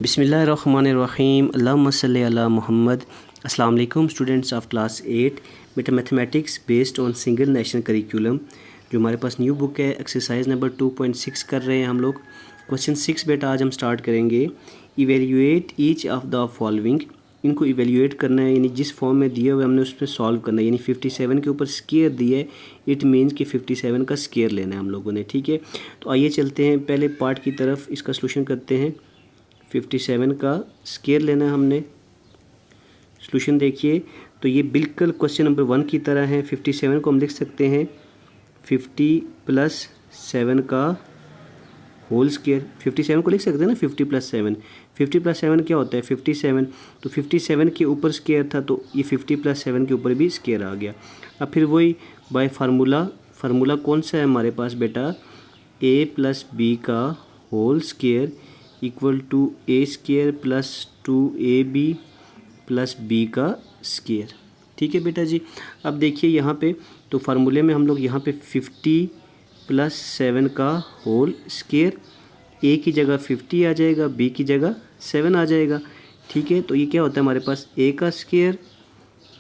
बिस्मिल्लाहिर्रहमानिर्रहीम अल्लाहुम्मा सल्ली अला मुहम्मद। अस्सलाम वालेकुम स्टूडेंट्स ऑफ क्लास 8 बेटा mathematics based on single national curriculum. जो हमारे पास न्यू बुक है एक्सरसाइज नंबर 2.6 कर रहे हैं हम लोग। क्वेश्चन 6 बेटा आज हम स्टार्ट करेंगे। Evaluate each of the following. इनको इवेल्यूएट करना है, यानी जिस फॉर्म में दिए हुए हमने उस पर सॉल्व करना है। यानी 57 के ऊपर स्केयर दिया है, इट मीन्स कि 57 का स्केयर लेना है हम लोगों ने। ठीक है, तो आइए चलते हैं पहले पार्ट की तरफ, इसका सोल्यूशन करते हैं। 57 का स्केयर लेना है हमने। सॉल्यूशन देखिए तो ये बिल्कुल क्वेश्चन नंबर 1 की तरह है। 57 को हम लिख सकते हैं 50 + 7 का होल स्केयर। 57 को लिख सकते हैं ना 50 + 7। 50 + 7 क्या होता है 57। तो 57 के ऊपर स्केयर था तो ये 50 + 7 के ऊपर भी स्केयर आ गया। अब फिर वही बाय फार्मूला कौन सा है हमारे पास बेटा, a + b का whole square equal to a² + 2ab + b का स्केयर। ठीक है बेटा जी। अब देखिए यहाँ पे तो फार्मूले में हम लोग यहाँ पे 50 + 7 का होल स्केयर, a की जगह 50 आ जाएगा, b की जगह 7 आ जाएगा। ठीक है, तो ये क्या होता है हमारे पास a का स्केयर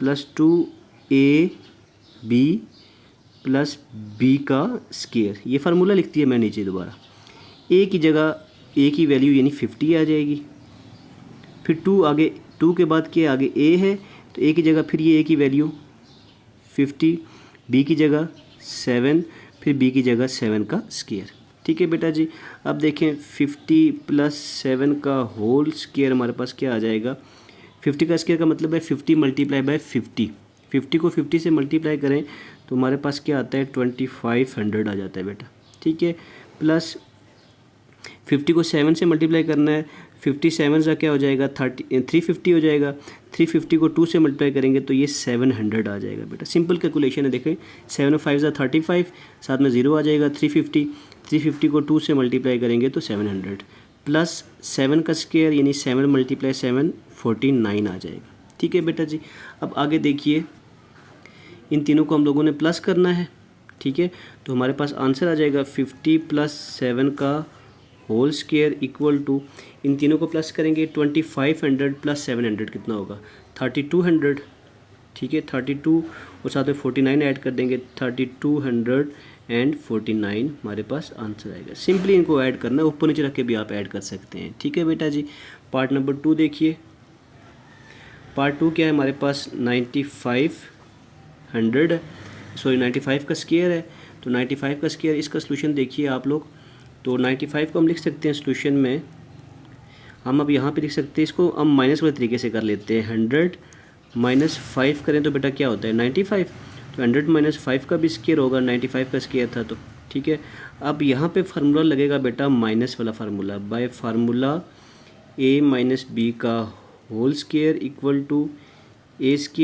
+ 2ab + b का स्केयर। ये फार्मूला लिख दिया मैं नीचे दोबारा। a की जगह a की वैल्यू यानी 50 आ जाएगी। फिर 2 आगे, 2 के बाद के आगे a है तो a की जगह फिर ये a की वैल्यू 50, b की जगह 7, फिर b की जगह 7 का स्केयर। ठीक है बेटा जी। अब देखें 50 + 7 का होल स्केयर हमारे पास क्या आ जाएगा। 50 का स्केयर का मतलब है 50 × 50। 50 को 50 से मल्टीप्लाई करें तो हमारे पास क्या आता है 2500 आ जाता है बेटा। ठीक है, प्लस 50 को 7 से मल्टीप्लाई करना है। 57 का क्या हो जाएगा 350 हो जाएगा। 350 को 2 से मल्टीप्लाई करेंगे तो ये 700 आ जाएगा बेटा। सिंपल कैलकुलेशन है, देखें 7 और 5 35, साथ में 0 आ जाएगा। 350 को 2 से मल्टीप्लाई करेंगे तो 700 प्लस 7 का स्केयर यानी 7 × 7 49 आ जाएगा। ठीक है बेटा जी। अब आगे देखिए इन तीनों को हम लोगों ने प्लस करना है। ठीक है, तो हमारे पास आंसर आ जाएगा 50 + 7 का होल स्केयर इक्वल टू, इन तीनों को प्लस करेंगे 2500 + 700 कितना होगा 3200। ठीक है, 32 और साथ में 49 ऐड कर देंगे 3249 हमारे पास आंसर आएगा। सिंपली इनको ऐड करना है, ऊपर नीचे रख के भी आप ऐड कर सकते हैं। ठीक है बेटा जी। पार्ट नंबर 2 देखिए। पार्ट 2 क्या है हमारे पास 95 का स्केयर है। तो 95 का स्केयर, इसका सोल्यूशन देखिए आप लोग। तो 95 को हम लिख सकते हैं सोल्यूशन में, हम अब यहाँ पे लिख सकते हैं इसको हम माइनस वाले तरीके से कर लेते हैं। 100 - 5 करें तो बेटा क्या होता है 95। तो 100 - 5 का भी स्केयर होगा, 95 का स्केयर था तो। ठीक है, अब यहाँ पे फार्मूला लगेगा बेटा माइनस वाला formula. By formula a - b का whole square equal to a² -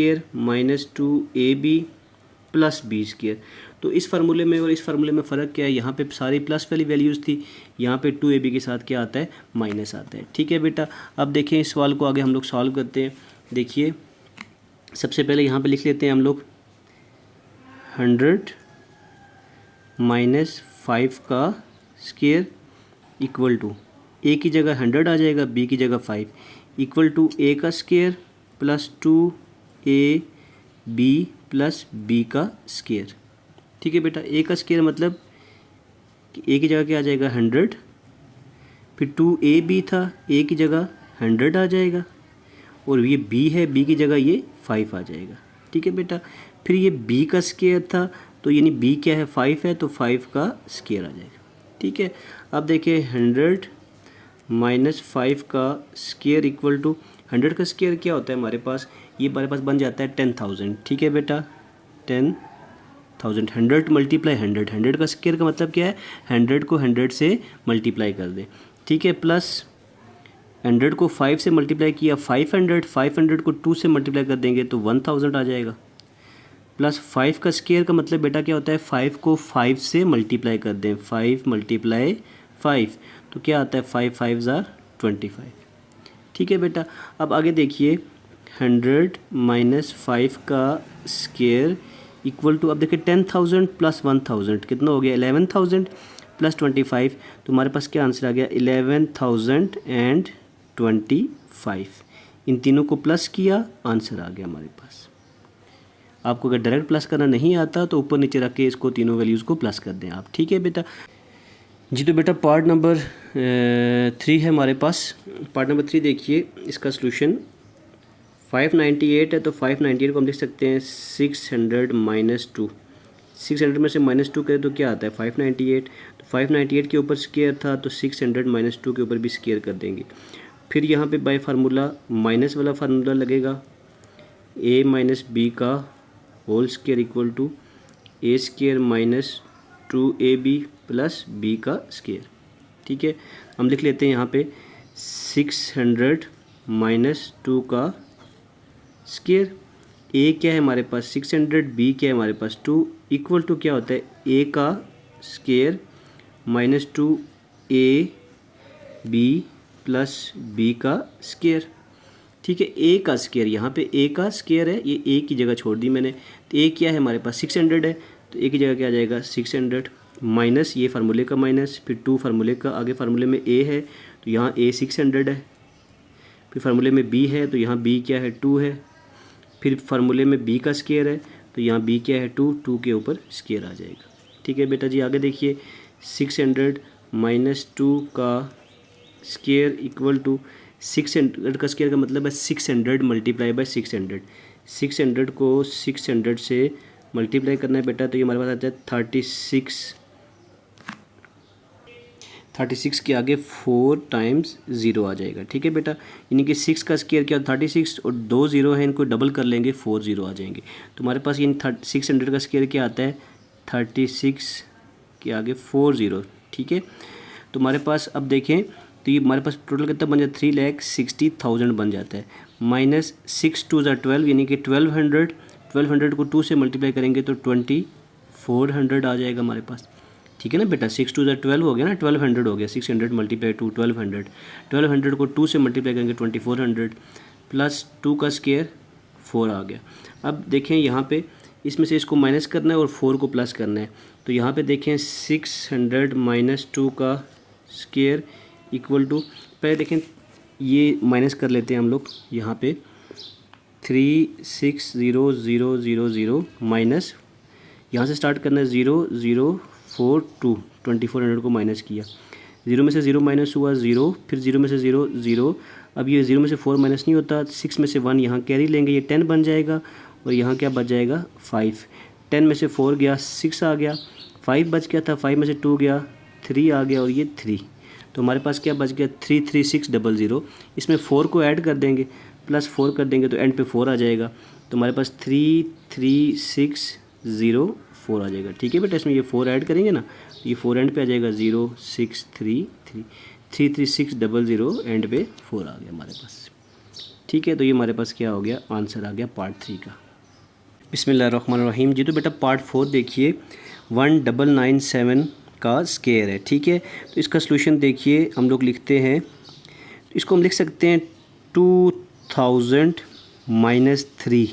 2ab + b square. तो इस फार्मूले में और इस फार्मूले में फ़र्क क्या है, यहाँ पे सारी प्लस वाली वैल्यूज़ थी, यहाँ पे 2ab के साथ क्या आता है माइनस आता है। ठीक है बेटा। अब देखें इस सवाल को आगे हम लोग सॉल्व करते हैं। देखिए सबसे पहले यहाँ पे लिख लेते हैं हम लोग 100 - 5 का स्केयर इक्वल टू a की जगह 100 आ जाएगा, b की जगह 5 इक्वल टू a का स्केयर + 2ab + b का स्केयर। ठीक है बेटा, a का स्केयर मतलब कि a की जगह क्या आ जाएगा 100, फिर 2ab था, a की जगह 100 आ जाएगा, और ये b है, b की जगह ये 5 आ जाएगा। ठीक है बेटा, फिर ये b का स्केयर था तो यानी b क्या है 5 है तो 5 का स्केयर आ जाएगा। ठीक है, अब देखिए 100 - 5 का स्केयर इक्वल टू 100 का स्केयर क्या होता है हमारे पास, ये हमारे पास बन जाता है 10,000। ठीक है बेटा, 10,000 100 × 100 का स्केयर का मतलब क्या है 100 को 100 से मल्टीप्लाई कर दें। ठीक है, प्लस 100 को 5 से मल्टीप्लाई किया 500 को 2 से मल्टीप्लाई कर देंगे तो 1000 आ जाएगा। प्लस 5 का स्केयर का मतलब बेटा क्या होता है 5 को 5 से मल्टीप्लाई कर दें, 5 × 5 तो क्या आता है 5 × 5 = 25। ठीक है बेटा। अब आगे देखिए 100 - 5 का स्केयर इक्वल टू, अब देखिए 10,000 + 1000 कितना हो गया 11,000 + 25, तो हमारे पास क्या आंसर आ गया 11,025 25। इन तीनों को प्लस किया, आंसर आ गया हमारे पास। आपको अगर डायरेक्ट प्लस करना नहीं आता तो ऊपर नीचे रख के इसको तीनों वैल्यूज़ को प्लस कर दें आप। ठीक है बेटा जी। तो बेटा पार्ट नंबर 3 है हमारे पास। पार्ट नंबर 3 देखिए, इसका सोल्यूशन 598 है, तो 598 को हम लिख सकते हैं 600 माइनस 2। 600 में से माइनस 2 करें तो क्या आता है 598। तो 598 के ऊपर स्केयर था तो 600 माइनस 2 के ऊपर भी स्केयर कर देंगे। फिर यहाँ पे बाय फार्मूला माइनस वाला फार्मूला लगेगा, a माइनस बी का whole square equal to A square minus 2ab plus b का स्केयर। ठीक है, हम लिख लेते हैं यहाँ पे 600 माइनस 2 का स्केयर। a क्या है हमारे पास 600, b क्या है हमारे पास 2, इक्वल टू क्या होता है a का square minus 2ab plus b का स्केयर। ठीक है, a का स्केयर, यहाँ पे a का स्केयर है, ये a की जगह छोड़ दी मैंने। तो a क्या है हमारे पास 600 है, तो a की जगह क्या आ जाएगा 600 माइनस ये फार्मूले का माइनस, फिर 2 फार्मूले का, आगे फार्मूले में a है तो यहाँ a 600 है, फिर फार्मूले में b है तो यहाँ b क्या है 2 है, फिर फार्मूले में b का स्केयर है तो यहाँ b क्या है 2 के ऊपर स्केयर आ जाएगा। ठीक है बेटा जी, आगे देखिए 600 माइनस 2 का स्केयर इक्वल टू 600 का स्केयर का मतलब है 600 मल्टीप्लाई बाय 600। 600 को 600 से मल्टीप्लाई करना है बेटा, तो ये हमारे पास आता है 36 के आगे 4 टाइम्स 0 आ जाएगा। ठीक है बेटा, यानी कि 6 का स्केयर क्या 36 और 2 0 है, इनको डबल कर लेंगे 4 0 आ जाएंगे। तो हमारे पास ये 600 का स्केयर क्या आता है 36 के आगे 4 0। ठीक है, तो हमारे पास अब देखें तो ये हमारे पास टोटल कितना बन जाता है 3,60,000 बन जाता है। माइनस 6 2 12 यानी कि 1200 को 2 से मल्टीप्लाई करेंगे तो 2400 आ जाएगा हमारे पास। ठीक है ना बेटा, 6 2 12 हो गया ना, 1200 हो गया, 600 मल्टीप्लाई टू 1200 को 2 से मल्टीप्लाई करेंगे 2400 प्लस 2 का स्केयर 4 आ गया। अब देखें यहाँ पे इसमें से इसको माइनस करना है और 4 को प्लस करना है, तो यहाँ पे देखें 600 माइनस 2 का स्केयर इक्वल टू, पहले देखें ये माइनस कर लेते हैं हम लोग, यहाँ पे 360,000 माइनस यहाँ से स्टार्ट करना है 0042, 2400 को माइनस किया, 0 में से 0 माइनस हुआ 0, फिर 0 में से 0 0। अब ये 0 में से 4 माइनस नहीं होता, 6 में से 1 यहाँ कैरी लेंगे, ये 10 बन जाएगा और यहाँ क्या बच जाएगा 5। 10 में से 4 गया 6 आ गया, 5 बच गया था, 5 में से 2 गया 3 आ गया और ये 3, तो हमारे पास क्या बच गया 33600। इसमें 4 को ऐड कर देंगे, प्लस 4 कर देंगे तो एंड पे 4 आ जाएगा, तो हमारे पास 33604 आ जाएगा। ठीक है बेटा, इसमें ये 4 ऐड करेंगे ना, ये 4 एंड पे आ जाएगा 0633, 33600 एंड पे 4 आ गया हमारे पास। ठीक है, तो ये हमारे पास क्या हो गया, आंसर आ गया पार्ट 3 का। बिस्मिल्लाहिर्रहमानिर्रहीम जी। तो बेटा पार्ट 4 देखिए, 1997 का स्केयर है। ठीक है, तो इसका सलूशन देखिए हम लोग लिखते हैं, इसको हम लिख सकते हैं 2000 माइनस 3।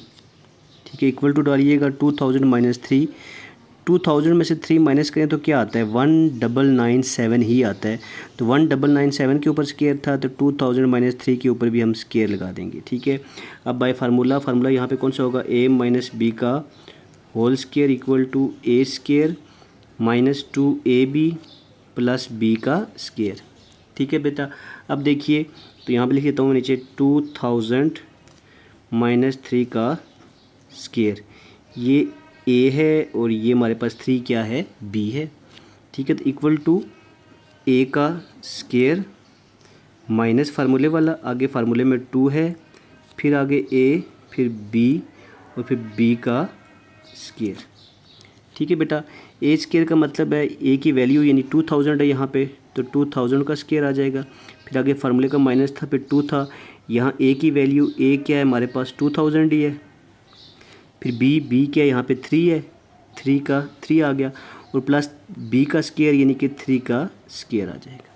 ठीक है, इक्वल टू डालिएगा 2000 माइनस 3, 2000 में से 3 माइनस करें तो क्या आता है 1997 ही आता है, तो 1997 के ऊपर स्केयर था तो 2000 माइनस 3 के ऊपर भी हम स्केयर लगा देंगे। ठीक है, अब बाय फार्मूला यहाँ पे कौन सा होगा a माइनस बी का whole square equal to A square minus 2ab plus b का स्केयर। ठीक है बेटा, अब देखिए तो यहाँ पे लिख देता हूँ नीचे 2000 माइनस 3 का स्केयर, ये a है और ये हमारे पास 3 क्या है b है। ठीक है, तो इक्वल टू a का स्केयर माइनस फार्मूले वाला, आगे फार्मूले में 2 है, फिर आगे a, फिर b और फिर b का स्केयर। ठीक है बेटा, ए स्केयर का मतलब है ए की वैल्यू यानी 2000 है यहाँ पे, तो 2000 का स्केयर आ जाएगा, फिर आगे फार्मूले का माइनस था, फिर 2 था, यहाँ ए की वैल्यू ए क्या है हमारे पास 2000 ही है, फिर बी क्या है यहाँ पे 3 है, 3 का 3 आ गया और प्लस बी का स्केयर यानी कि 3 का स्केयर आ जाएगा।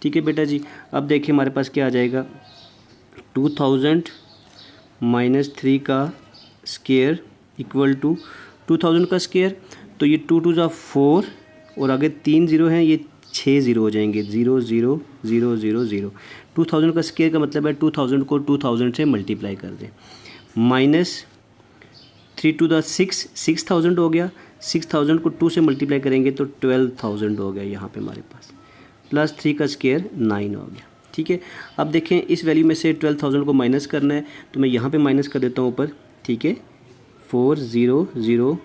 ठीक है बेटा जी, अब देखिए हमारे पास क्या आ जाएगा 2000 माइनस 3 का स्केयर इक्वल टू 2000 का स्केयर, तो ये 2 2 ज़ा 4 और आगे 3 0 हैं, ये 6 ज़ीरो हो जाएंगे, 0 0 0 0 0। 2000 का स्क्वायर का मतलब है 2000 को 2000 से मल्टीप्लाई कर दें। माइनस 3 टू द 6, 6000 हो गया। 6000 को 2 से मल्टीप्लाई करेंगे तो 12000 हो गया यहाँ पे हमारे पास। प्लस 3 का स्क्वायर 9 हो गया। ठीक है, अब देखें इस वैल्यू में से 12000 को माइनस करना है, तो मैं यहाँ पे माइनस कर देता हूँ ऊपर। ठीक है, 4 0 0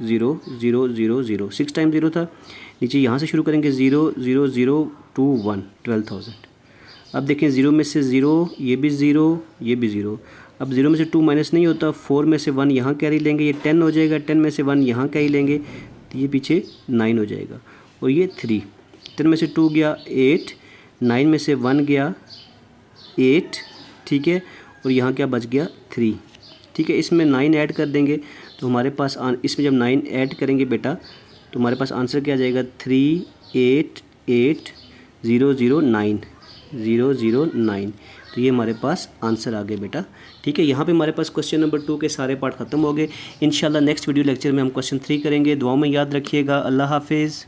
0 0 0 0, 6 टाइम 0 था। नीचे यहाँ से शुरू करेंगे 0 0 0 2 1, 12000। अब देखें 0 में से 0, ये भी 0, ये भी 0। अब 0 में से 2 माइनस नहीं होता, 4 में से 1 यहाँ कैरी लेंगे, ये 10 हो जाएगा। 10 में से 1 यहाँ कैरी लेंगे तो ये पीछे 9 हो जाएगा। और ये 3, 10 में से 2 गया 8, 9 में से 1 गया 8। ठीक है, और यहाँ क्या बच गया 3। ठीक है, इसमें 9 ऐड कर देंगे तो हमारे पास इसमें जब 9 ऐड करेंगे बेटा तो हमारे पास आंसर क्या आ जाएगा, 3 8 8 0 0 9 0 0 9। तो ये हमारे पास आंसर आ गए बेटा। ठीक है, यहाँ पे हमारे पास क्वेश्चन नंबर 2 के सारे पार्ट ख़त्म हो गए। इंशाल्लाह नेक्स्ट वीडियो लेक्चर में हम क्वेश्चन 3 करेंगे। दुआओं में याद रखिएगा। अल्लाह हाफिज़।